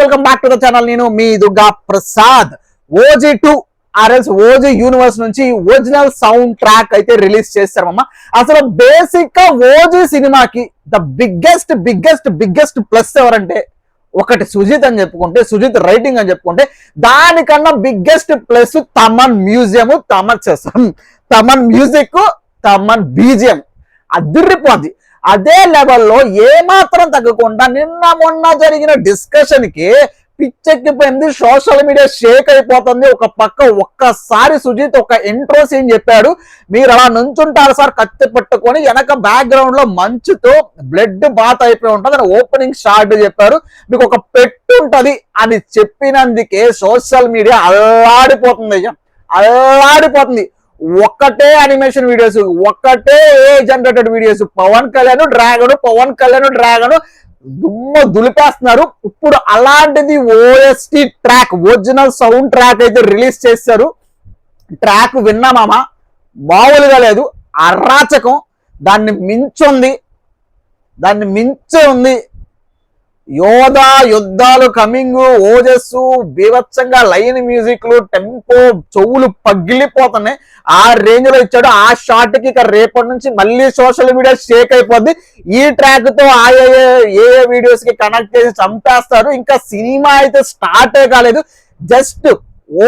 Welcome back to the channel. నేను మీ Durga Prasad. OG2 ఆర్ఎల్స్ ఓజీ యూనివర్స్ నుంచి ఒరిజినల్ సౌండ్ ట్రాక్ అయితే రిలీజ్ చేస్తారమ్మా. అసలు బేసిక్ గా ఓజీ సినిమాకి the biggest biggest biggest plus ఎవరంటే ఒకటి సుజిత్ అని చెప్పుకుంటే, సుజిత్ రైటింగ్ అని చెప్పుకుంటే, దానికన్నా biggest plus Thaman museum, Thaman music, Thaman BGM అదిరిపోద్ది. అదే లెవెల్లో ఏమాత్రం తగ్గకుండా నిన్న మొన్న జరిగిన డిస్కషన్ కి పిచ్చెక్కిపోయింది. సోషల్ మీడియా షేక్ అయిపోతుంది. ఒక పక్క ఒక్కసారి సుజిత్ ఒక ఇంట్రో సీన్ చెప్పాడు. మీరు అలా నుంచుంటారు సార్ కత్తి పట్టుకొని, వెనక బ్యాక్గ్రౌండ్ లో మంచుతో బ్లడ్ బాత్ అయిపోయి ఉంటుంది అని ఓపెనింగ్ షాట్ చెప్పారు. మీకు ఒక పెట్టు ఉంటది అని చెప్పినందుకే సోషల్ మీడియా అల్లాడిపోతుంది. ఒక్కటే అనిమేషన్ వీడియోస్, ఒక్కటే generated videos, Pawan Kalyan dragon దులిపేస్తున్నారు. ఇప్పుడు అలాంటిది OST track, original sound track అయితే రిలీజ్ చేశారు. ట్రాక్ విన్నామా, మామూలుగా లేదు, అరాచకం. దాన్ని మించి ఉంది. యోధా యుద్ధాలు కమింగ్, ఓజస్సు బీభత్సంగా లైన్ మ్యూజిక్లు, టెంపో, చెవులు పగిలిపోతున్నాయి. ఆ రేంజ్ లో ఇచ్చాడు. ఆ షాట్ కి ఇక రేపటి నుంచి మళ్ళీ సోషల్ మీడియా షేక్ అయిపోద్ది. ఈ ట్రాక్ తో ఏ వీడియోస్ కి కనెక్ట్ చేసి చంపేస్తారు. ఇంకా సినిమా అయితే స్టార్టే కాలేదు, జస్ట్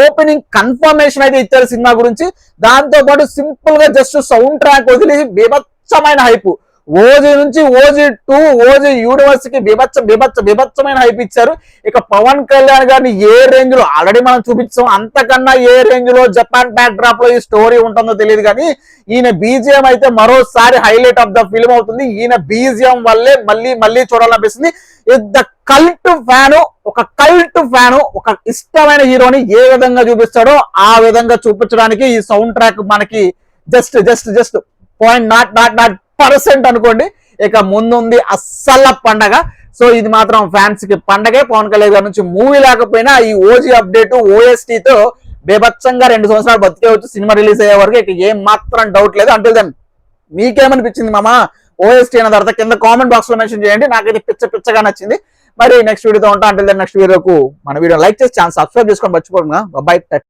ఓపెనింగ్ కన్ఫర్మేషన్ అయితే ఇచ్చారు సినిమా గురించి. దాంతో పాటు సింపుల్ గా జస్ట్ సౌండ్ ట్రాక్ వదిలి బీభత్సమైన హైప్. ఓజీ నుంచి OG2 ఓజీ యూనివర్స్ కి బీభత్సమైన హైప్ ఇచ్చారు. ఇక పవన్ కళ్యాణ్ గారిని ఏ రేంజ్ లో ఆల్రెడీ మనం చూపించాం, అంతకన్నా ఏ రేంజ్ లో జపాన్ బ్యాక్ డ్రాప్ లో ఈ స్టోరీ ఉంటుందో తెలియదు. కానీ ఈయన బీజిఎం అయితే మరోసారి హైలైట్ ఆఫ్ ద ఫిల్మ్ అవుతుంది. ఈయన బీజిఎం వల్లే మళ్ళీ చూడాలనిపిస్తుంది. ద కల్ట్ ఫ్యాను, ఒక ఇష్టమైన హీరోని ఏ విధంగా చూపిస్తాడో ఆ విధంగా చూపించడానికి ఈ సౌండ్ ట్రాక్ మనకి జస్ట్ 0.0% అనుకోండి. ఇక ముందుంది అస్సల పండగ. సో ఇది మాత్రం ఫ్యాన్స్ కి పండగే. పవన్ కళ్యాణ్ గారి నుంచి మూవీ లేకపోయినా ఈ ఓజీ అప్డేట్ OST తో బేబచ్చంగా 2 సంవత్సరాలు బతికేవచ్చు సినిమా రిలీజ్ అయ్యే వరకు. ఇక ఏం మాత్రం డౌట్ లేదు. అంటే దెన్ మీకేమనిపించింది మామా OST అన్న తర్వాత కింద కామెంట్ బాక్స్ లో మెన్షన్ చేయండి. నాకైతే పిచ్చగా నచ్చింది. మరి నెక్స్ట్ వీడియోతో ఉంటా. అంటే నెక్స్ట్ వీడియోకు మన వీడియో లైక్ చేసి ఛానల్ సబ్స్క్రైబ్ చేసుకొని మర్చిపోకుండా. బాయ్.